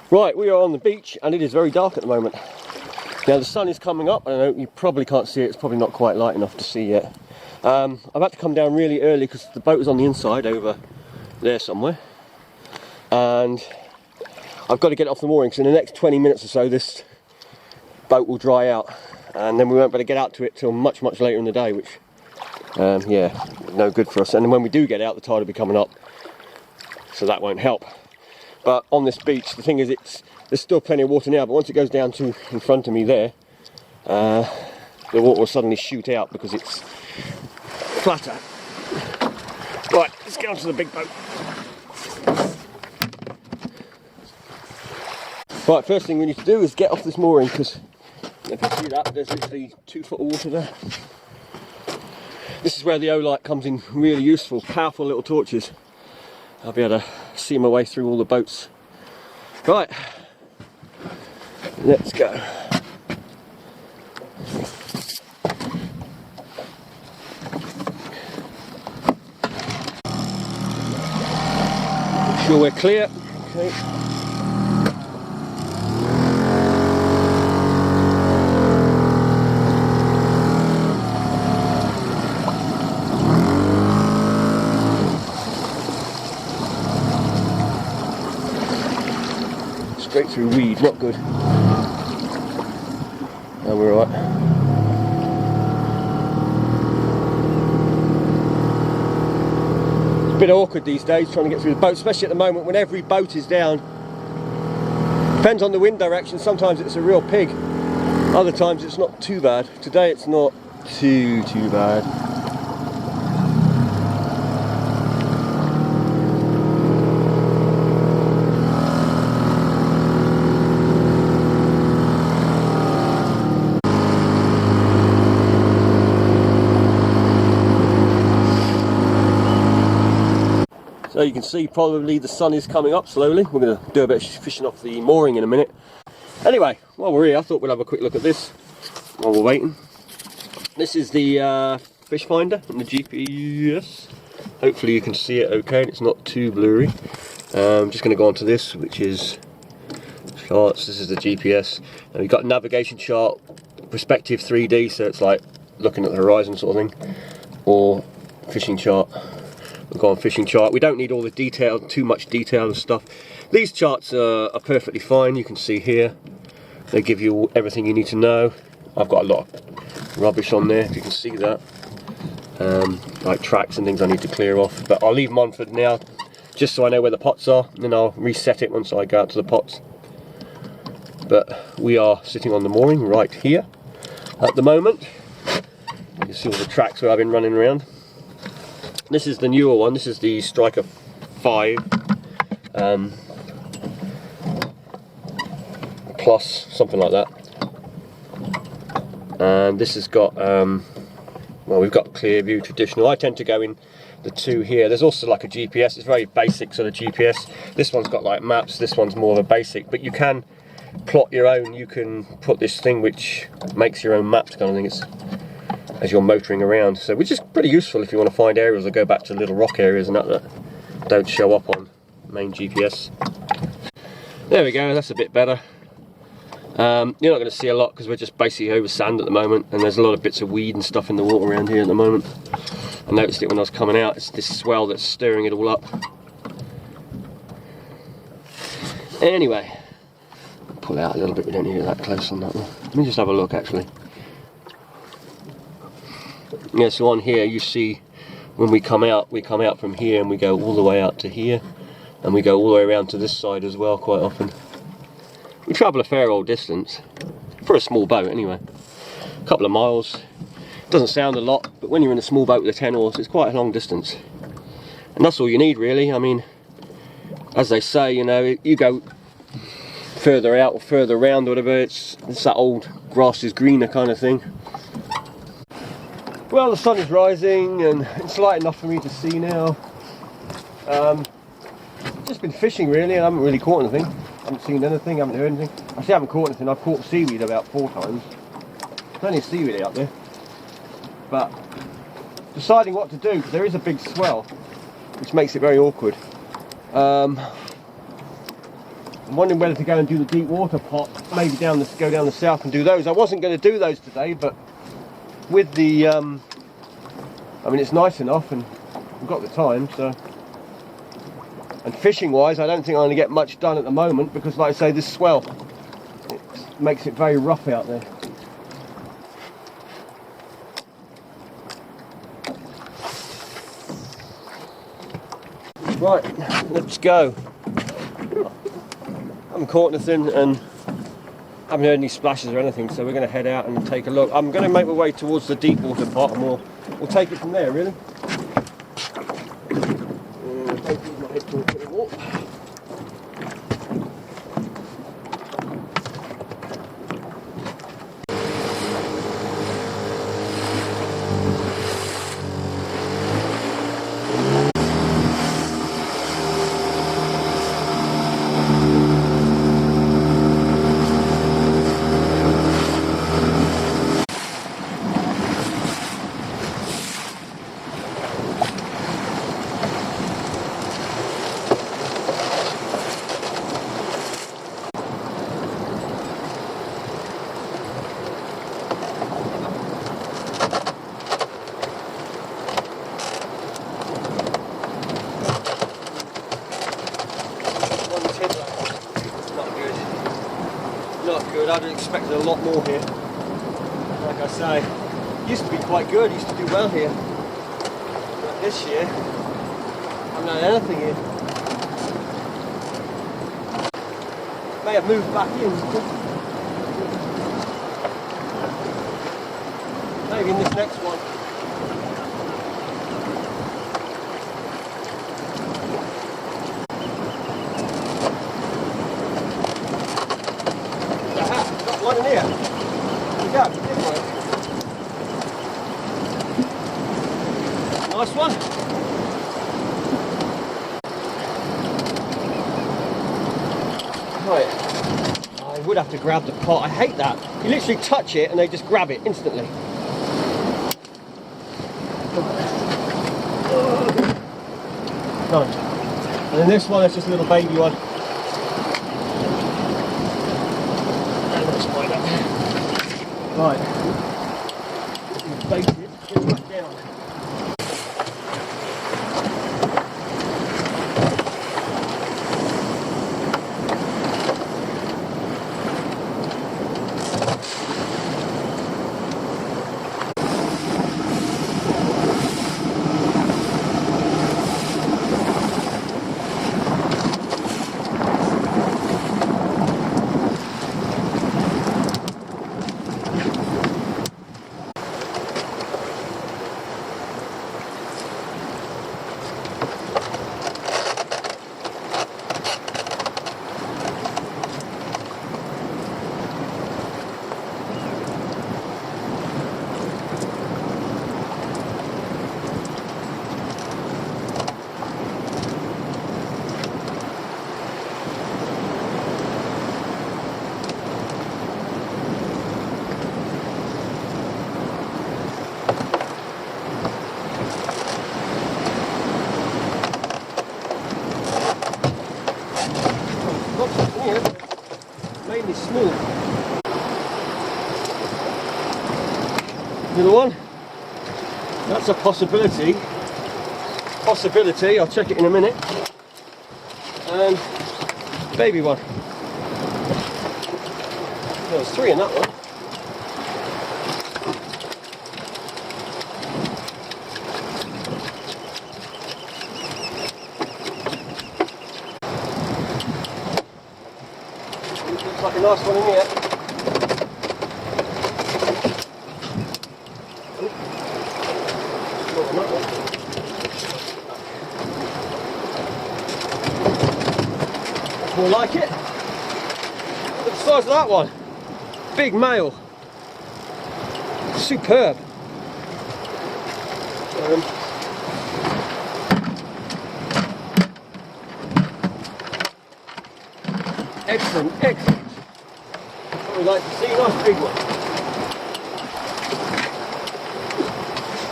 Right, we are on the beach and it is very dark at the moment. Now the sun is coming up. I don't know, you probably can't see it, it's probably not quite light enough to see yet. I've had to come down really early because the boat was on the inside over there somewhere. And I've got to get it off the mooring because in the next 20 minutes or so this boat will dry out. And then we won't be able to get out to it till much later in the day, which, yeah, no good for us. And then when we do get out, the tide will be coming up, so that won't help. But on this beach, the thing is, there's still plenty of water now, but once it goes down to in front of me there, the water will suddenly shoot out because it's flatter. Right, let's get onto the big boat. Right, first thing we need to do is get off this mooring, because if you see that, there's literally 2 foot of water there. This is where the O-light comes in really useful, powerful little torches. I'll be able to see my way through all the boats. Right, let's go. Make sure we're clear. Okay. Straight through weed, not good. No, we're alright. It's a bit awkward these days trying to get through the boat, especially at the moment when every boat is down. Depends on the wind direction, sometimes it's a real pig, other times it's not too bad. Today it's not too bad. So you can see probably the sun is coming up slowly. We're going to do a bit of fishing off the mooring in a minute. Anyway, while we're here, I thought we'd have a quick look at this while we're waiting. This is the fish finder and the GPS. Hopefully you can see it okay and it's not too blurry. I'm just going to go on to this, which is charts. This is the GPS. And we've got a navigation chart, perspective 3D, so it's like looking at the horizon sort of thing, or fishing chart. We'll go on fishing chart. We don't need all the detail, too much detail and stuff. These charts are perfectly fine. You can see here, they give you everything you need to know. I've got a lot of rubbish on there, if you can see that. Like tracks and things I need to clear off. But I'll leave them on for now, just so I know where the pots are, and then I'll reset it once I go out to the pots. But we are sitting on the mooring right here at the moment. You can see all the tracks where I've been running around. This is the newer one. This is the Striker 5 plus, something like that. And this has got, well, we've got clear view traditional. I tend to go in the 2 here. There's also like a GPS. It's very basic sort of GPS. This one's got like maps. This one's more of a basic, but you can plot your own. You can put this thing which makes your own maps kind of thing. It's as you're motoring around, so which is pretty useful if you want to find areas or go back to little rock areas and that don't show up on main GPS. There we go, that's a bit better. You're not going to see a lot because we're just basically over sand at the moment, and there's a lot of bits of weed and stuff in the water around here at the moment. I noticed it when I was coming out. It's this swell that's stirring it all up. Anyway, pull out a little bit, we don't need it that close on that one. Let me just have a look actually. Yeah, so on here you see when we come out from here and we go all the way out to here, and we go all the way around to this side as well quite often. We travel a fair old distance, for a small boat anyway. A couple of miles. Doesn't sound a lot, but when you're in a small boat with a 10 oars, it's quite a long distance. And that's all you need really. I mean, as they say, you know, you go further out or further around or whatever, it's that old grass is greener kind of thing. Well, the sun is rising and it's light enough for me to see now. Just been fishing really, and I haven't really caught anything. I haven't seen anything, haven't heard anything. Actually, I haven't caught anything. I've caught seaweed about 4 times. Plenty of seaweed out there. But deciding what to do, because there is a big swell, which makes it very awkward. I'm wondering whether to go and do the deep water pot, maybe go down the south and do those. I wasn't going to do those today, but with the, I mean, it's nice enough and we've got the time, so. And fishing wise, I don't think I'm going to get much done at the moment because, like I say, this swell, it makes it very rough out there. Right, let's go. I haven't caught anything and haven't heard any splashes or anything, so we're going to head out and take a look. I'm going to make my way towards the deep water pot and we'll take it from there, really. Don't use my head torch anymore. I'd have expected a lot more here. Like I say, used to be quite good, used to do well here. But this year, I haven't had anything here. May have moved back in. Maybe in this next one. One in here. We go. Nice one. Right. I would have to grab the pot. I hate that. You literally touch it and they just grab it instantly. Done. And then this one is just a little baby one. Right, bait it, get it back down. Mainly small. Little one. That's a possibility. I'll check it in a minute. And baby one. There's three in that one. Looks like a nice one in here. More like it. Look at the size of that one. Big male. Superb. Excellent, excellent. What we like to see, nice big one.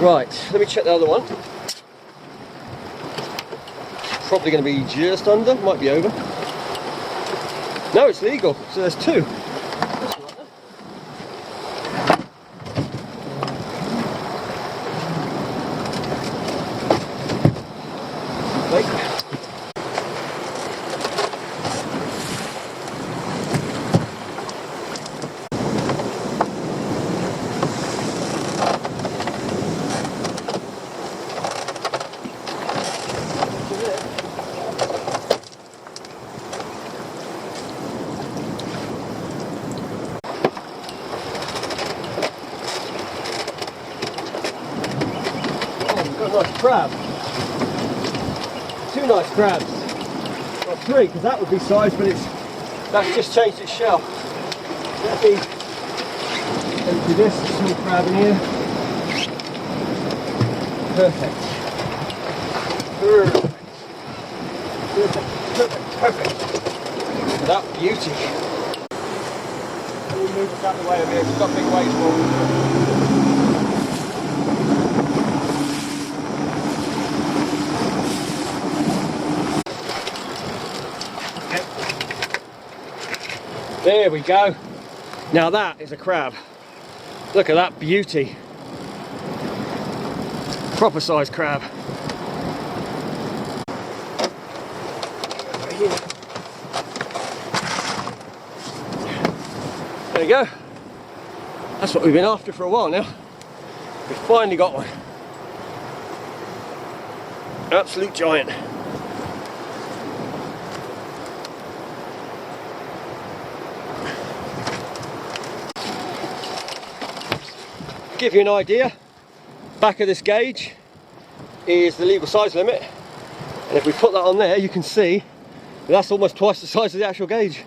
Right, let me check the other one. Probably going to be just under, might be over. No, it's legal. So there's two. Nice crab. Two nice crabs. Well, three, because that would be size, but that's just changed its shell. Let me empty this small crab in here. Perfect. Perfect. That beauty. Let me move this out of the way of here. It's got big waves for. There we go. Now that is a crab. Look at that beauty. Proper sized crab. There you go. That's what we've been after for a while now. We finally got one. Absolute giant. Give you an idea, back of this gauge is the legal size limit, and if we put that on there you can see that's almost twice the size of the actual gauge.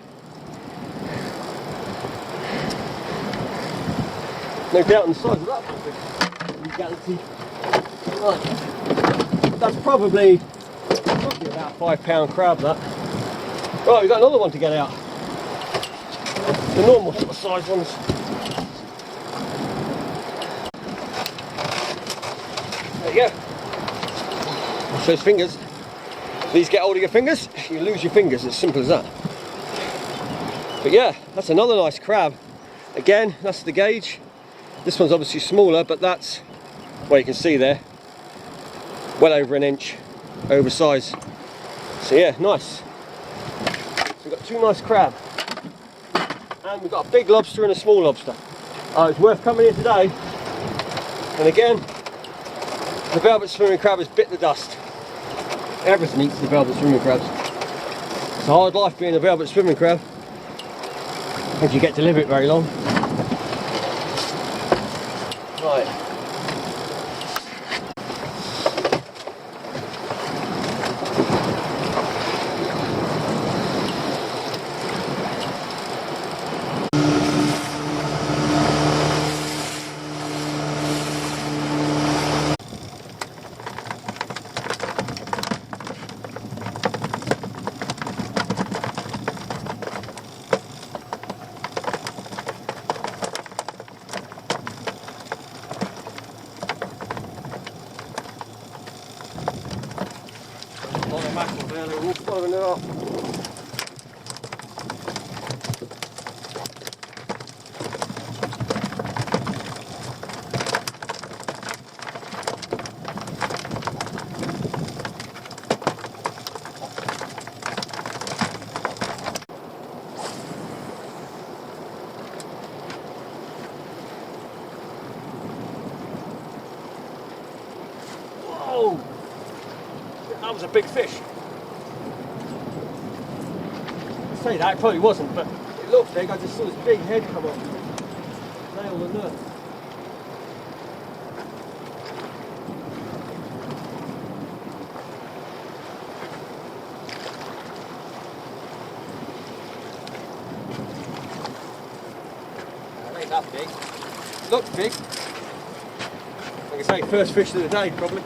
No doubt on the size of that puppy. Right. That's probably about £5 crab, that. Right, we've got another one to get out. The normal sort of size ones. There you go. Watch those fingers. Please get hold of your fingers. You lose your fingers. It's simple as that. But yeah, that's another nice crab. Again, that's the gauge. This one's obviously smaller, but that's, well, you can see there, well over an inch oversized. So yeah, nice. So we've got two nice crab, and we've got a big lobster and a small lobster. It's worth coming here today. And again, the velvet swimming crab has bit the dust. Everything eats the velvet swimming crabs. It's a hard life being a velvet swimming crab, if you get to live it very long. Right. Mackerel there, they're all following it up. Whoa! That was a big fish. I say that, it probably wasn't, but it looked big. I just saw this big head come up. Nail the nut. It ain't that big. It looked big. Like I say, first fish of the day, probably.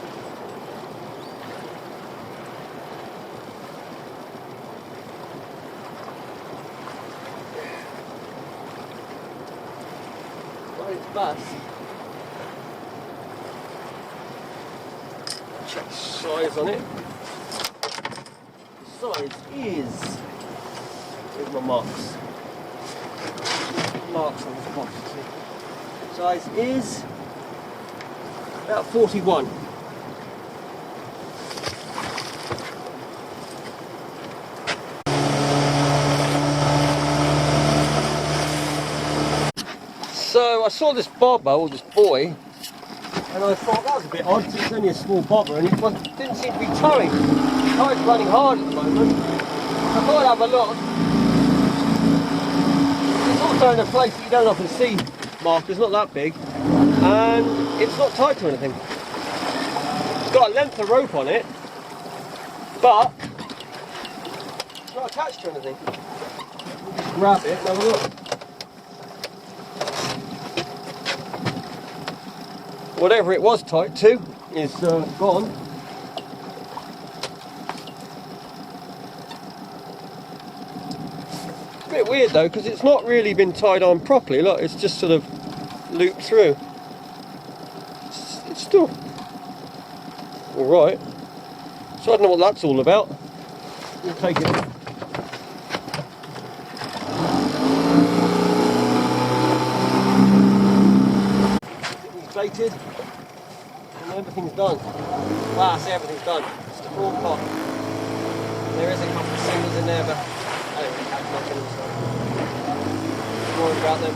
Bass. Check the size on it. The size is Here's my marks. Marks on this box. Size is about 41. So I saw this bobber, or this buoy, and I thought that was a bit odd, because it's only a small bobber and it didn't seem to be towing. The tide's running hard at the moment. I thought I'd have a look. It's also in a place that you don't often see markers, not that big, and it's not tied to anything. It's got a length of rope on it, but it's not attached to anything. Just grab it and have a look. Whatever it was tied to is gone. It's a bit weird though, because it's not really been tied on properly. Look, it's just sort of looped through. It's still alright. So I don't know what that's all about. We'll take it. Inflated, and everything's done. Well, I say everything's done. It's the prawn pot. There is a couple of singles in there, but I don't really catch much in them, so I'm worried about them.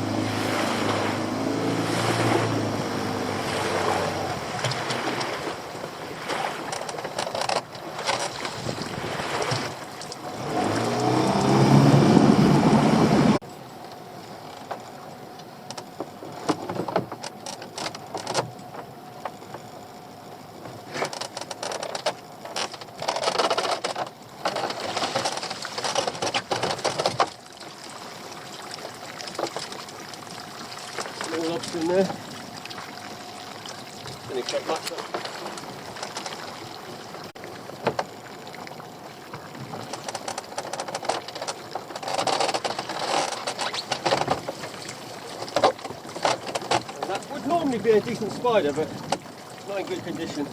Lobster in there. Didn't expect much though. And that would normally be a decent spider, but it's not in good condition.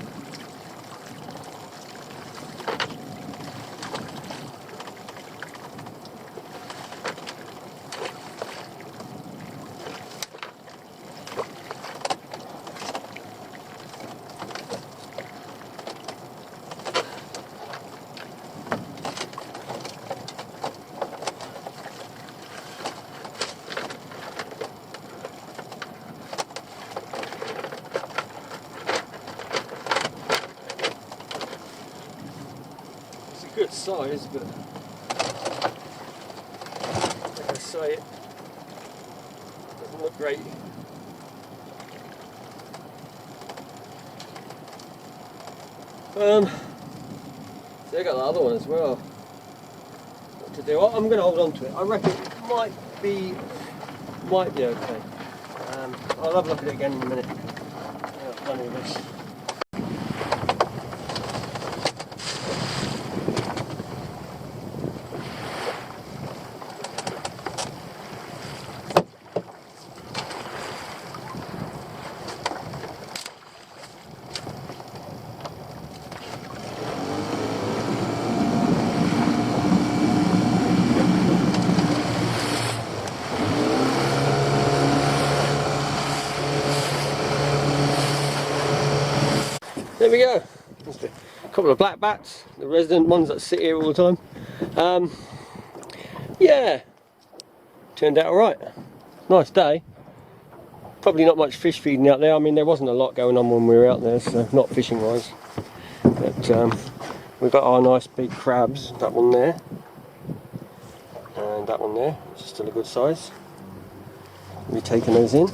Good size, but like I say, it doesn't look great. So I got the other one as well. What to do? I'm going to hold on to it. I reckon it might be okay. I'll have a look at it again in a minute. Yeah, plenty of this. There we go. Just a couple of black bats, the resident ones that sit here all the time. Yeah, turned out alright. Nice day. Probably not much fish feeding out there. I mean, there wasn't a lot going on when we were out there, so not fishing wise. But we've got our nice big crabs, that one there, and that one there, which is still a good size. We'll be taking those in.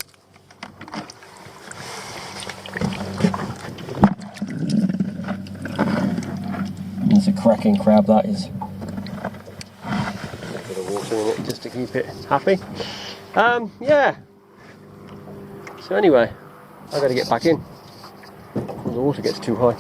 It's a cracking crab, that is. A bit of water in it just to keep it happy. Yeah. So anyway, I've got to get back in before the water gets too high.